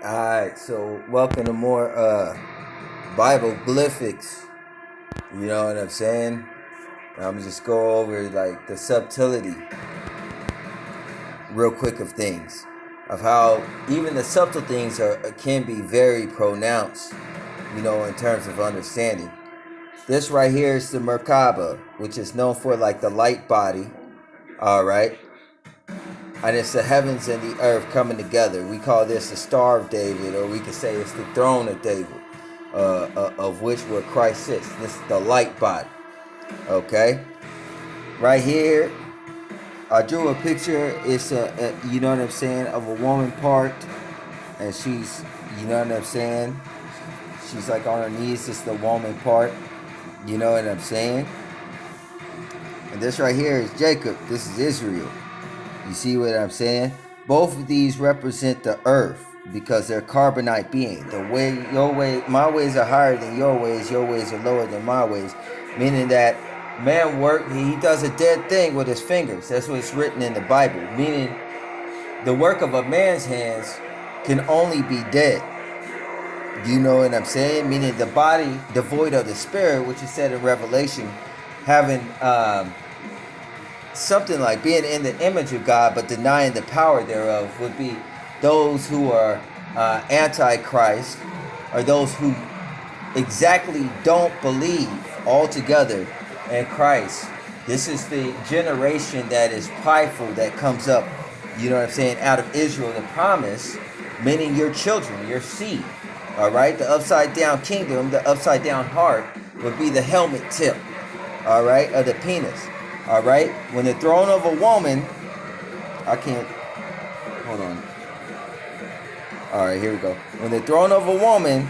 Alright, so welcome to more bibloglyphics. You know what I'm saying? I'm just go over like the subtlety real quick of things. Of how even the subtle things can be very pronounced, in terms of understanding. This right here is the Merkaba, which is known for like the light body. Alright. And it's the heavens and the earth coming together. We call this the Star of David, or we could say it's the throne of David, of which where Christ sits. This is the light body. Okay? Right here, I drew a picture. It's you know what I'm saying, of a woman part. And she's, you know what I'm saying? She's like on her knees. It's the woman part. You know what I'm saying? And this right here is Jacob. This is Israel. You see what I'm saying? Both of these represent the earth because they're carbonite being. The way your way, my ways are higher than your ways are lower than my ways. Meaning that man he does a dead thing with his fingers. That's what's written in the Bible. Meaning the work of a man's hands can only be dead. You know what I'm saying? Meaning the body devoid of the spirit, which is said in Revelation, having something like being in the image of God but denying the power thereof, would be those who are antichrist, or those who exactly don't believe altogether in Christ. This is the generation that is prideful, that comes up, you know what I'm saying, out of Israel, the promise, meaning your children, your seed. All right, the upside down kingdom, the upside down heart would be the helmet tip, all right, of the penis. All right, when the throne of a woman, hold on. All right, here we go. When the throne of a woman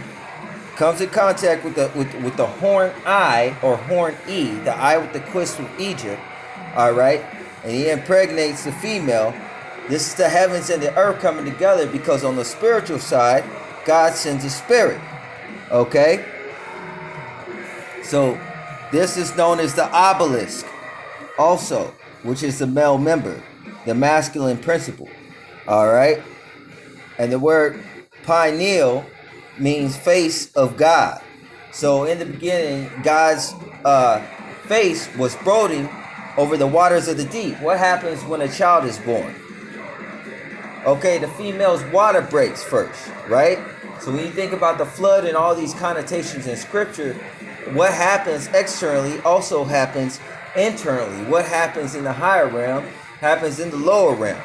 comes in contact with the horn eye, or horn E, the eye with the quist of Egypt, all right, and he impregnates the female, this is the heavens and the earth coming together, because on the spiritual side, God sends a spirit, okay? So this is known as the obelisk also, which is the male member, the masculine principle, all right? And the word pineal means face of God. So in the beginning, God's face was brooding over the waters of the deep. What happens when a child is born? Okay, the female's water breaks first, right? So when you think about the flood and all these connotations in scripture, what happens externally also happens internally. What happens in the higher realm happens in the lower realm.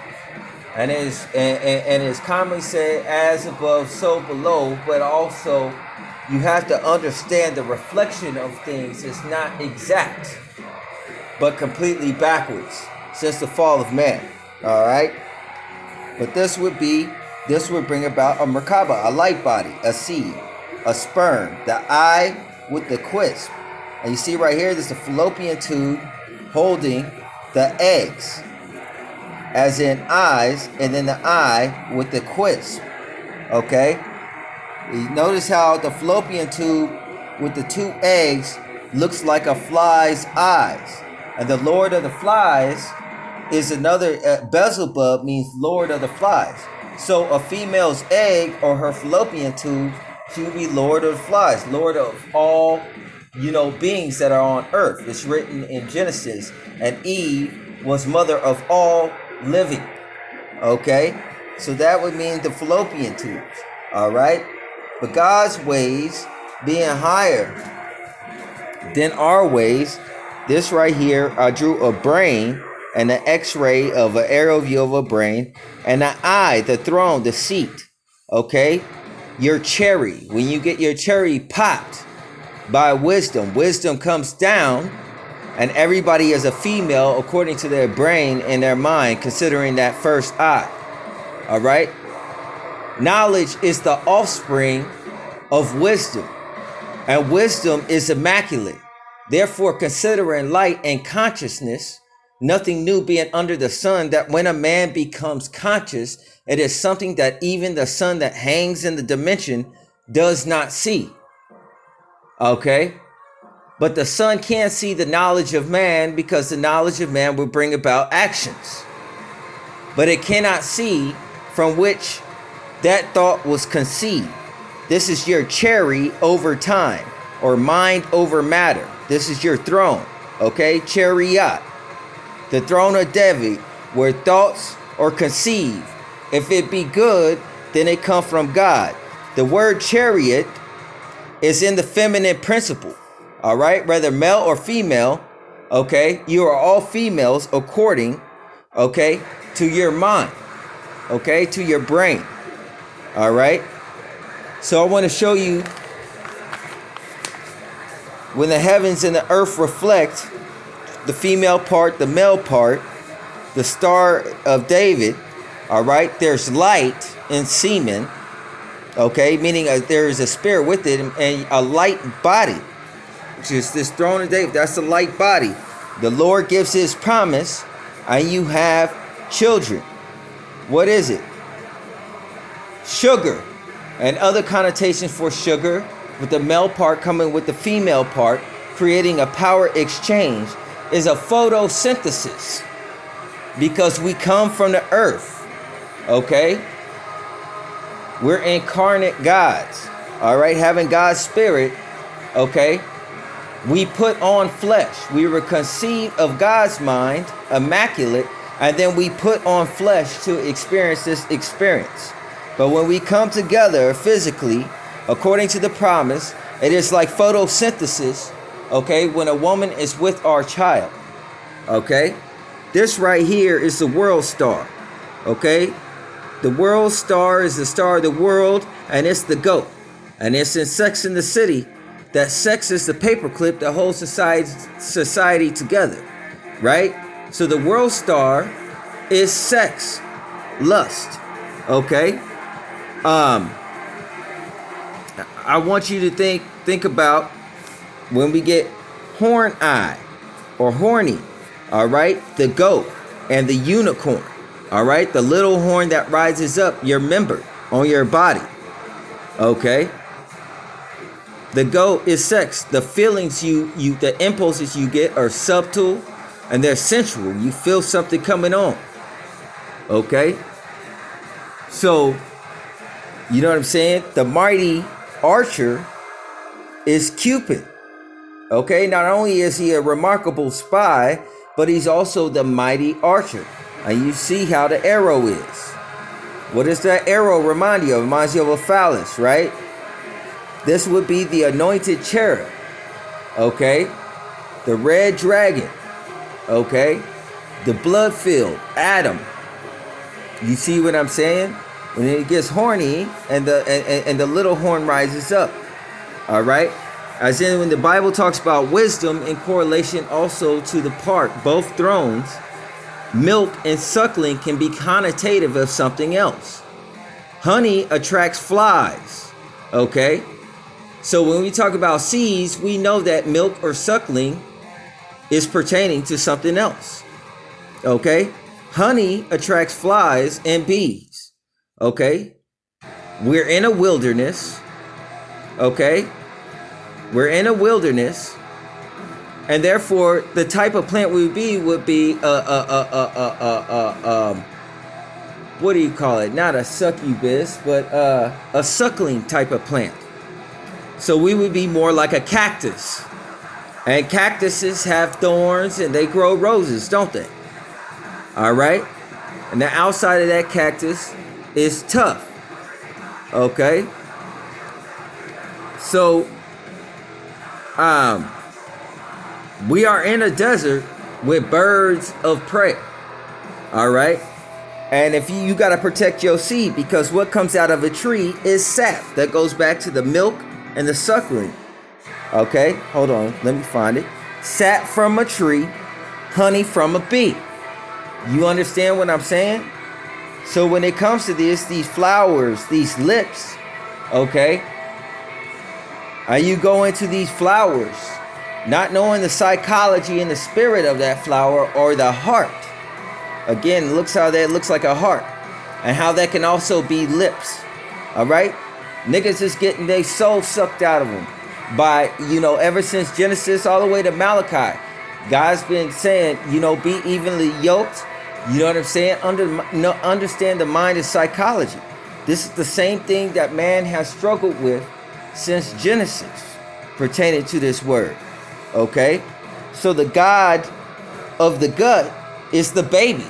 And it's commonly said, as above, so below, but also you have to understand the reflection of things is not exact, but completely backwards since the fall of man. All right? But this would bring about a Merkaba, a light body, a seed, a sperm, the eye with the quisp. And you see right here, there's a fallopian tube holding the eggs, as in eyes, and then the eye with the quisp. Okay? You notice how the fallopian tube with the two eggs looks like a fly's eyes. And the Lord of the Flies is another, Beelzebub means Lord of the Flies. So a female's egg, or her fallopian tube, she would be Lord of the Flies, Lord of all, beings that are on earth. It's written in Genesis, and Eve was mother of all living. Okay? So that would mean the fallopian tubes. All right? But God's ways being higher than our ways, this right here, I drew a brain and an x-ray of an aerial view of a brain, and the eye, the throne, the seat. Okay? Your cherry. When you get your cherry popped by wisdom comes down, and everybody is a female according to their brain and their mind, considering that first eye. All right? Knowledge is the offspring of wisdom, and wisdom is immaculate. Therefore, considering light and consciousness, nothing new being under the sun, that when a man becomes conscious, it is something that even the sun that hangs in the dimension does not see. Okay? But the sun can't see the knowledge of man, because the knowledge of man will bring about actions. But it cannot see from which that thought was conceived. This is your cherry over time, or mind over matter. This is your throne, okay? Chariot, the throne of David, where thoughts are conceived. If it be good, then they come from God. The word chariot is in the feminine principle, all right? Whether male or female, okay? You are all females according, okay, to your mind, okay, to your brain, all right? So I want to show you when the heavens and the earth reflect the female part, the male part, the Star of David, all right, there's light in semen, okay, meaning there is a spirit with it and a light body, which is this throne of David. That's a light body. The Lord gives his promise, and you have children. What is it? Sugar, and other connotations for sugar, with the male part coming with the female part, creating a power exchange, is a photosynthesis, because we come from the earth, okay? We're incarnate gods, all right? Having God's spirit, okay? We put on flesh. We were conceived of God's mind, immaculate, and then we put on flesh to experience this experience. But when we come together physically, according to the promise, it is like photosynthesis, okay, when a woman is with our child, okay? This right here is the world star, okay? The world star is the star of the world, and it's the goat. And it's in Sex and the City that sex is the paperclip that holds society together, right? So the world star is sex, lust, okay? I want you to think about when we get horn eye or horny, all right? The goat and the unicorn, all right? The little horn that rises up your member on your body, okay? The goat is sex. The feelings the impulses you get are subtle and they're sensual. You feel something coming on, okay? So, you know what I'm saying? The mighty archer is Cupid. Okay, not only is he a remarkable spy, but he's also the mighty archer. And you see how the arrow is. What does that arrow remind you of? It reminds you of a phallus, right? This would be the anointed cherub. Okay, the red dragon. Okay, the blood-filled Adam. You see what I'm saying? When it gets horny and the little horn rises up, all right? As in when the Bible talks about wisdom in correlation also to the part, both thrones, milk and suckling can be connotative of something else. Honey attracts flies, okay? So when we talk about seeds, we know that milk or suckling is pertaining to something else, okay? Honey attracts flies and bees, okay? We're in a wilderness, okay? We're in a wilderness, and therefore the type of plant would be what do you call it? Not a succubus, but a suckling type of plant. So we would be more like a cactus. And cactuses have thorns and they grow roses, don't they? All right? And the outside of that cactus is tough. Okay? So, we are in a desert with birds of prey. All right? And if you got to protect your seed, because what comes out of a tree is sap. That goes back to the milk and the suckling. Okay, hold on, let me find it. Sap from a tree, honey from a bee. You understand what I'm saying? So when it comes to this, these flowers, these lips, okay, and you go into these flowers, not knowing the psychology and the spirit of that flower or the heart. Again, looks how that looks like a heart, and how that can also be lips. All right, niggas is getting their soul sucked out of them by, ever since Genesis all the way to Malachi. God's been saying, be evenly yoked. You know what I'm saying? Understand the mind is psychology. This is the same thing that man has struggled with since Genesis pertaining to this word. Okay? So the God of the gut is the baby.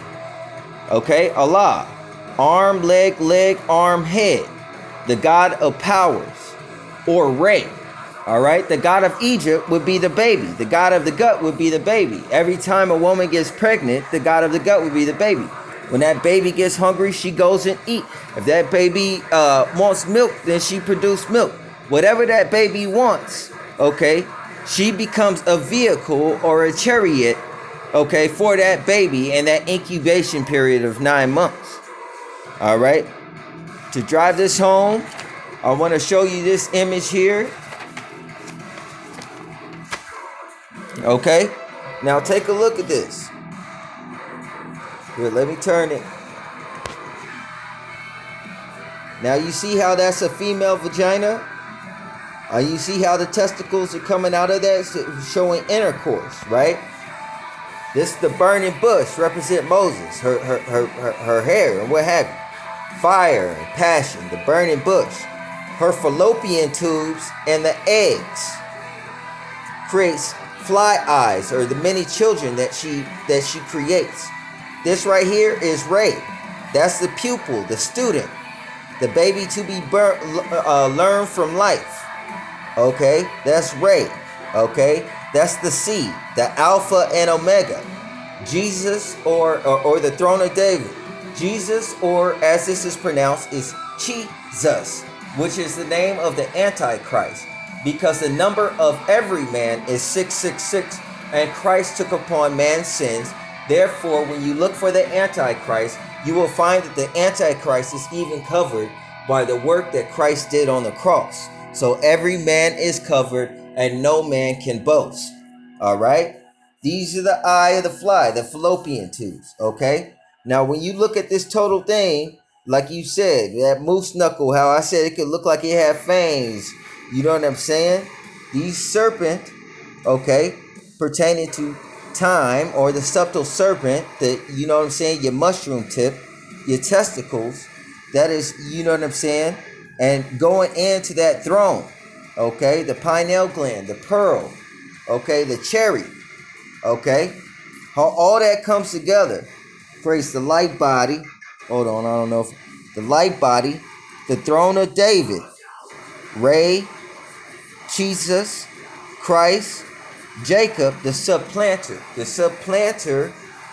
Okay? Allah. Arm, leg, arm, head. The God of powers, or Re. All right? The God of Egypt would be the baby. The God of the gut would be the baby. Every time a woman gets pregnant, the God of the gut would be the baby. When that baby gets hungry, she goes and eat. If that baby wants milk, then she produces milk. Whatever that baby wants, okay, she becomes a vehicle or a chariot, okay, for that baby in that incubation period of 9 months. All right? To drive this home, I want to show you this image here. Okay? Now take a look at this. Here, let me turn it. Now you see how that's a female vagina? You see how the testicles are coming out of that, showing intercourse, right? This the burning bush represent Moses, her hair and what have you. Fire and passion, the burning bush. Her fallopian tubes and the eggs creates fly eyes, or the many children that she creates. This right here is Ray. That's the pupil, the student, the baby to be learn from life. Okay, that's Ray. Okay, that's the seed, the Alpha and Omega. Jesus or the throne of David. Jesus, or as this is pronounced, is Jesus, which is the name of the Antichrist, because the number of every man is 666, and Christ took upon man's sins. Therefore, when you look for the Antichrist, you will find that the Antichrist is even covered by the work that Christ did on the cross. So every man is covered and no man can boast. All right? These are the eye of the fly, the fallopian tubes. Okay? Now, when you look at this total thing, like you said, that moose knuckle, how I said it could look like it had fangs. You know what I'm saying? These serpent, okay, pertaining to time, or the subtle serpent, that, you know what I'm saying, your mushroom tip, your testicles, that is, you know what I'm saying, and going into that throne, okay, the pineal gland, the pearl, okay, the cherry, okay, how all that comes together creates the light body. Hold on, I don't know if the light body, the throne of David, Ray, Jesus, Christ, Jacob, the supplanter. The supplanter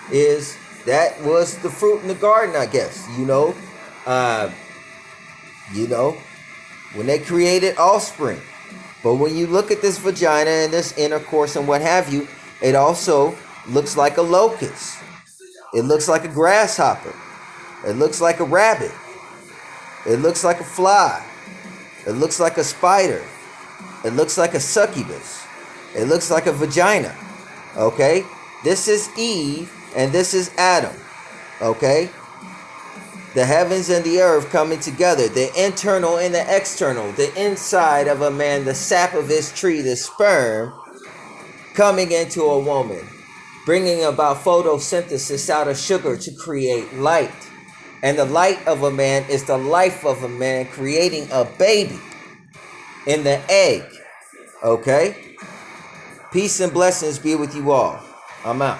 that was the fruit in the garden, I guess. You know, when they created offspring. But when you look at this vagina and this intercourse and what have you, it also looks like a locust. It looks like a grasshopper. It looks like a rabbit. It looks like a fly. It looks like a spider. It looks like a succubus. It looks like a vagina. Okay? This is Eve and this is Adam. Okay? The heavens and the earth coming together. The internal and the external. The inside of a man, the sap of his tree, the sperm, coming into a woman, bringing about photosynthesis out of sugar to create light. And the light of a man is the life of a man, creating a baby in the egg. Okay? Peace and blessings be with you all. I'm out.